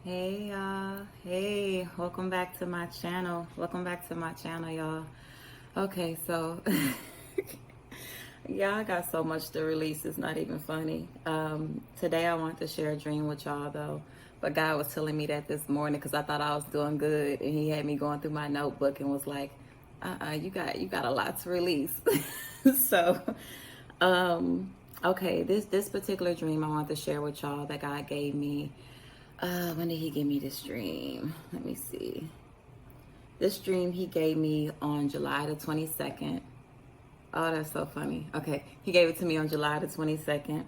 Hey y'all. Hey, welcome back to my channel. Welcome back to my channel, y'all. Okay, so yeah, I got so much to release. It's not even funny. Today I want to share a dream with y'all though. But God was telling me that this morning because I thought I was doing good, and He had me going through my notebook and was like, you got a lot to release." So, okay, this particular dream I want to share with y'all that God gave me. When did He give me this dream? Let me see. This dream He gave me on July the 22nd. Oh, that's so funny. Okay, He gave it to me on July the 22nd.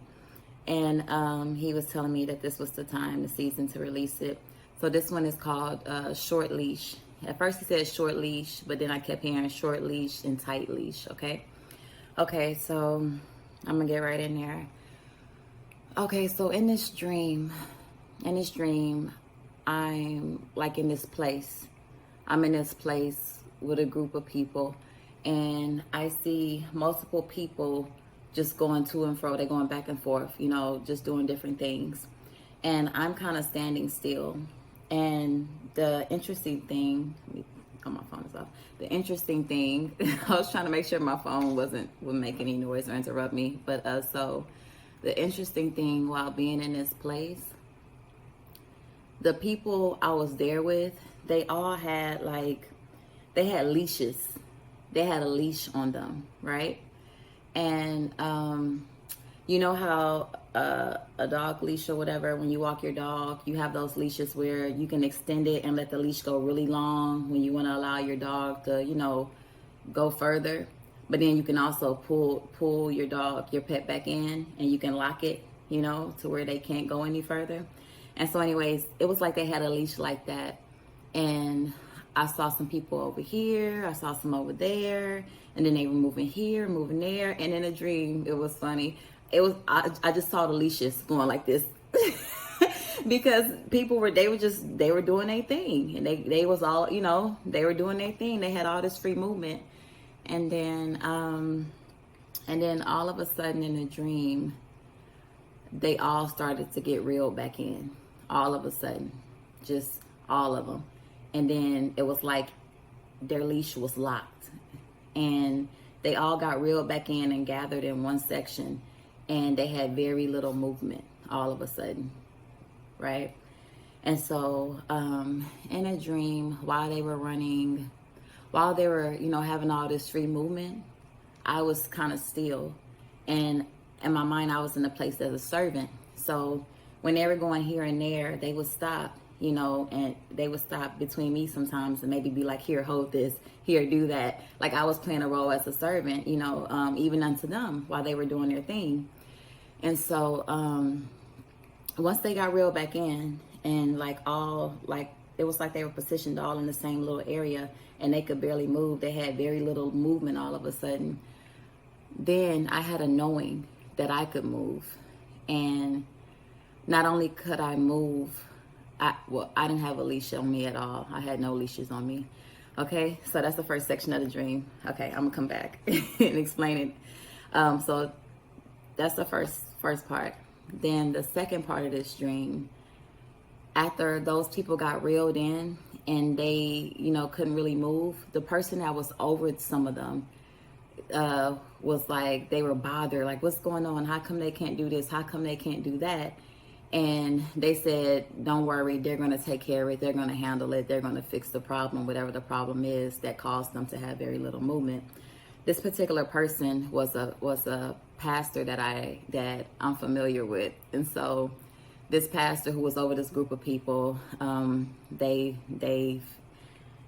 And He was telling me that this was the time, the season to release it. So this one is called Short Leash. At first He said short leash, but then I kept hearing short leash and tight leash, okay? Okay, so I'm gonna get right in there. Okay, so in this dream, I'm like in this place. I'm in this place with a group of people, and I see multiple people just going to and fro. They're going back and forth, just doing different things. And I'm kind of standing still. And the interesting thing, let me my phone is off. The interesting thing, I was trying to make sure my phone wouldn't make any noise or interrupt me. But so the interesting thing while being in this place, the people I was there with, they all had they had leashes. They had a leash on them, right? And you know how a dog leash or whatever, when you walk your dog, you have those leashes where you can extend it and let the leash go really long when you want to allow your dog to, go further. But then you can also pull your pet back in, and you can lock it, to where they can't go any further. And so anyways, it was like they had a leash like that. And I saw some people over here, I saw some over there, and then they were moving here, moving there. And in a dream, it was funny. I just saw the leashes going like this. Because people were doing their thing. And they was all, they were doing their thing. They had all this free movement. And then all of a sudden in a dream, they all started to get reeled back in. All of a sudden, just all of them. And then it was like their leash was locked, and they all got reeled back in and gathered in one section, and they had very little movement all of a sudden, right? And so in a dream, while they were running, while they were, having all this free movement, I was kind of still. And in my mind, I was in a place as a servant. So when they were going here and there, they would stop, and they would stop between me sometimes and maybe be like, "Here, hold this, here, do that." Like I was playing a role as a servant, even unto them while they were doing their thing. And so once they got reeled back in, and it was like they were positioned all in the same little area, and they could barely move. They had very little movement all of a sudden. Then I had a knowing that I could move. And not only could I move, I didn't have a leash on me at all. I had no leashes on me. Okay, so that's the first section of the dream. Okay, I'm gonna come back and explain it. So that's the first part. Then the second part of this dream, after those people got reeled in and they, couldn't really move, the person that was over some of them was like, they were bothered, like, what's going on? How come they can't do this? How come they can't do that? And they said, don't worry, they're going to take care of it. They're going to handle it. They're going to fix the problem, whatever the problem is that caused them to have very little movement. This particular person was a pastor that I'm familiar with. And so this pastor who was over this group of people, they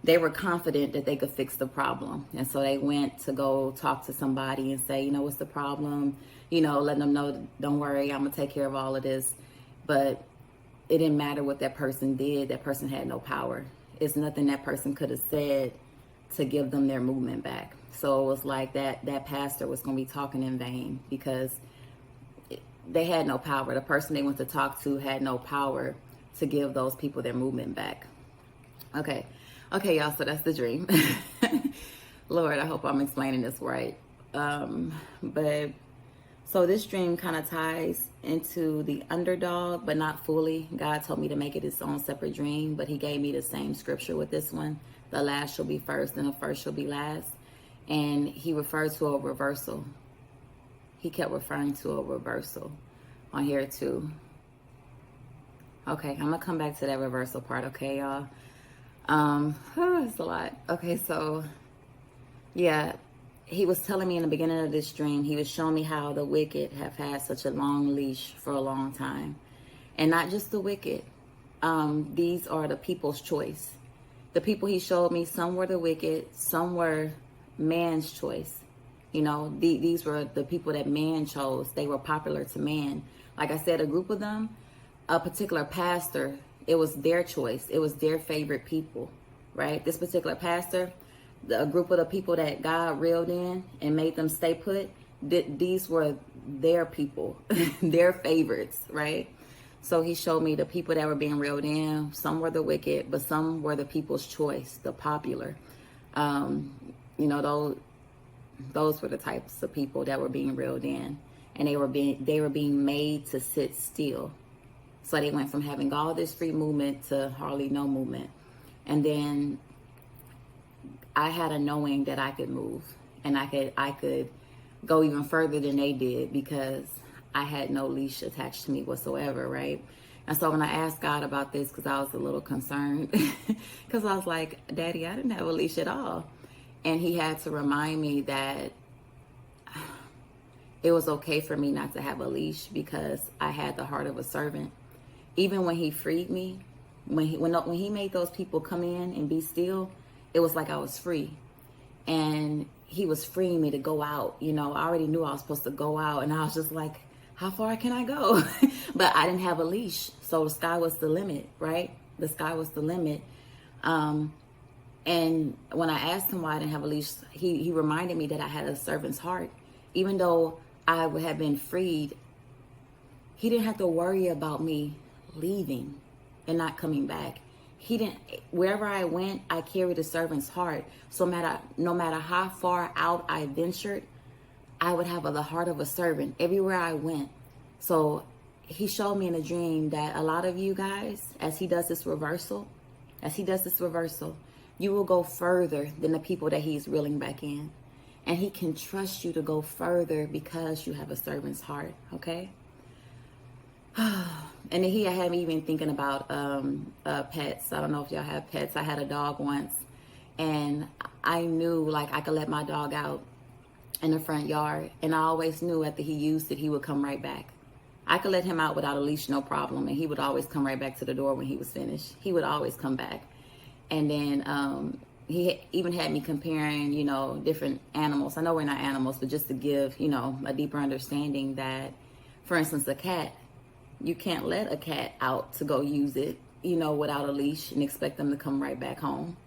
were confident that they could fix the problem. And so they went to go talk to somebody and say, what's the problem? Letting them know, don't worry, I'm going to take care of all of this. But it didn't matter what that person did. That person had no power. It's nothing that person could have said to give them their movement back. So it was like that pastor was going to be talking in vain, because they had no power. The person they went to talk to had no power to give those people their movement back. Okay, y'all, so that's the dream. Lord, I hope I'm explaining this right. But So this dream kind of ties into the underdog, but not fully. God told me to make it its own separate dream, but he gave me the same scripture with this one. The last shall be first and the first shall be last. And he referred to a reversal. He kept referring to a reversal on here too. Okay, I'm gonna come back to that reversal part, okay, y'all? It's a lot. Okay, so yeah, he was telling me in the beginning of this dream, he was showing me how the wicked have had such a long leash for a long time. And not just the wicked. These are the people's choice. The people he showed me, some were the wicked, some were man's choice. You know, these were the people that man chose. They were popular to man. Like I said, a group of them, a particular pastor, it was their choice. It was their favorite people, right? This particular pastor, a group of the people that God reeled in and made them stay put, these were their people, their favorites, right? So he showed me the people that were being reeled in. Some were the wicked, but some were the people's choice, the popular. You know, those were the types of people that were being reeled in, and they were being made to sit still. So they went from having all this free movement to hardly no movement. And then I had a knowing that I could move, and I could go even further than they did because I had no leash attached to me whatsoever, right? And so when I asked God about this, because I was a little concerned, because I was like, Daddy, I didn't have a leash at all. And he had to remind me that it was okay for me not to have a leash because I had the heart of a servant. Even when he freed me, when he made those people come in and be still, it was like I was free. And he was freeing me to go out. You know, I already knew I was supposed to go out, and I was just like, how far can I go? But I didn't have a leash. So the sky was the limit, right? The sky was the limit. And when I asked him why I didn't have a leash, he reminded me that I had a servant's heart. Even though I would have been freed, he didn't have to worry about me leaving and not coming back. He didn't. Wherever I went, I carried a servant's heart. So no matter how far out I ventured, I would have the heart of a servant everywhere I went. So he showed me in a dream that a lot of you guys, as he does this reversal, you will go further than the people that he's reeling back in. And he can trust you to go further because you have a servant's heart, okay? And then he had me even thinking about pets. I don't know if y'all have pets. I had a dog once, and I knew like I could let my dog out in the front yard, and I always knew after he used it, he would come right back. I could let him out without a leash, no problem, and he would always come right back to the door when he was finished. He would always come back. And then he even had me comparing, you know, different animals. I know we're not animals, but just to give, you know, a deeper understanding that, for instance, a cat, you can't let a cat out to go use it, you know, without a leash and expect them to come right back home.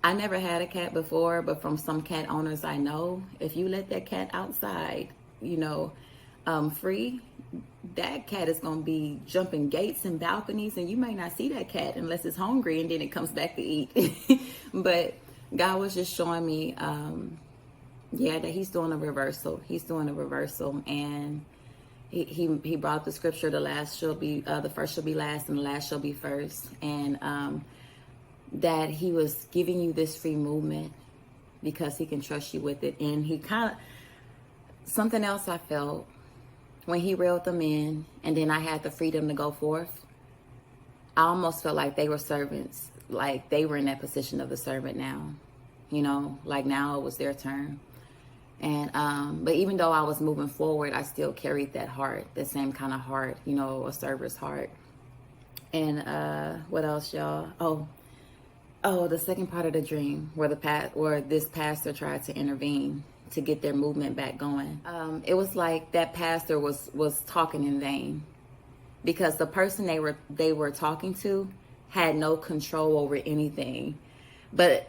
I never had a cat before, but from some cat owners I know, if you let that cat outside, you know, free, that cat is going to be jumping gates and balconies, and you may not see that cat unless it's hungry and then it comes back to eat. But God was just showing me, that he's doing a reversal. He's doing a reversal, and he brought the scripture, the first shall be last and the last shall be first. And that he was giving you this free movement because he can trust you with it. And he kind of, something else I felt when he reeled them in and then I had the freedom to go forth, I almost felt like they were servants, like they were in that position of the servant now, you know, like now it was their turn. And but even though I was moving forward, I still carried that heart, that same kind of heart, you know, a server's heart. And what else, y'all? Oh, the second part of the dream where this pastor tried to intervene to get their movement back going. It was like that pastor was talking in vain, because the person they were talking to had no control over anything, but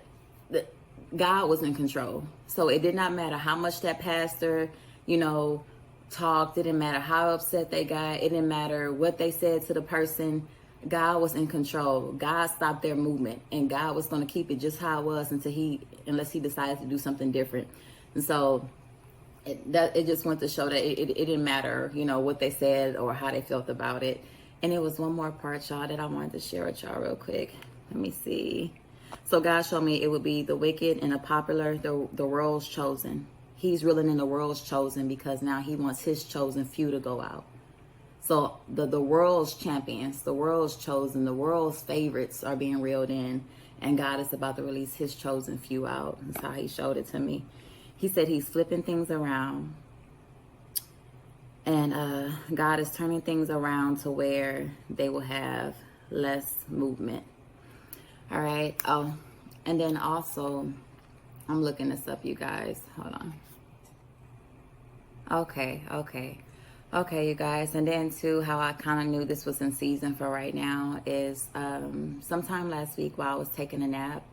God was in control. So it did not matter how much that pastor, you know, talked. It didn't matter how upset they got. It didn't matter what they said to the person. God was in control. God stopped their movement, and God was going to keep it just how it was unless he decided to do something different. And so it just went to show that it didn't matter, you know, what they said or how they felt about it. And it was one more part, y'all, that I wanted to share with y'all real quick. Let me see. So God showed me it would be the wicked and the popular, the world's chosen. He's reeling in the world's chosen because now he wants his chosen few to go out. So the world's champions, the world's chosen, the world's favorites are being reeled in, and God is about to release his chosen few out. That's how he showed it to me. He said he's flipping things around, and God is turning things around to where they will have less movement. All right. Oh, and then also, I'm looking this up, you guys. Hold on. Okay, you guys. And then too, how I kind of knew this was in season for right now is sometime last week while I was taking a nap,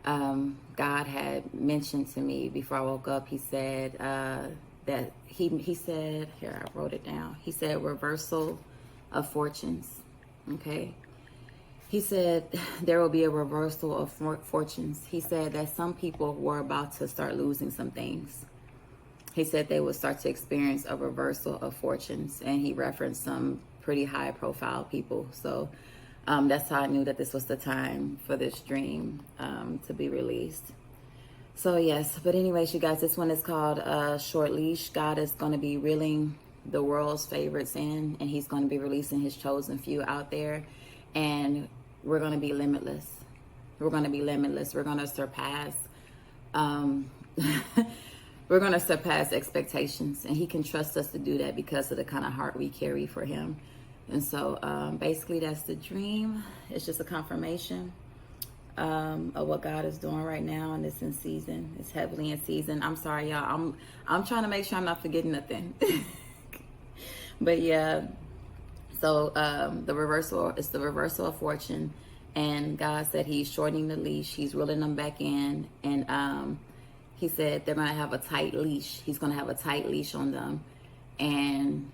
God had mentioned to me before I woke up. He said that he said, here, I wrote it down. He said reversal of fortunes. Okay. He said there will be a reversal of fortunes. He said that some people were about to start losing some things. He said they would start to experience a reversal of fortunes, and he referenced some pretty high profile people. So that's how I knew that this was the time for this dream to be released. So yes, but anyways, you guys, this one is called Short Leash. God is going to be reeling the world's favorites in, and he's going to be releasing his chosen few out there, and we're going to be limitless. We're going to be limitless. We're going to surpass we're going to surpass expectations, and he can trust us to do that because of the kind of heart we carry for him. And so basically that's the dream. It's just a confirmation of what God is doing right now, and it's in season. It's heavily in season. I'm sorry, y'all. I'm trying to make sure I'm not forgetting nothing. But yeah, so the reversal is the reversal of fortune, and God said he's shortening the leash. He's reeling them back in, and he said they're going to have a tight leash. He's going to have a tight leash on them. And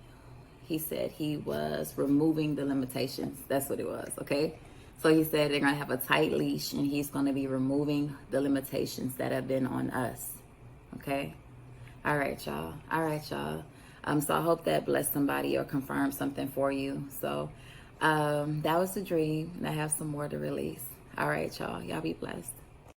he said he was removing the limitations. That's what it was, okay? So he said they're going to have a tight leash, and he's going to be removing the limitations that have been on us, okay? All right, y'all. So I hope that blessed somebody or confirmed something for you. So that was the dream, and I have some more to release. All right, y'all. Y'all be blessed.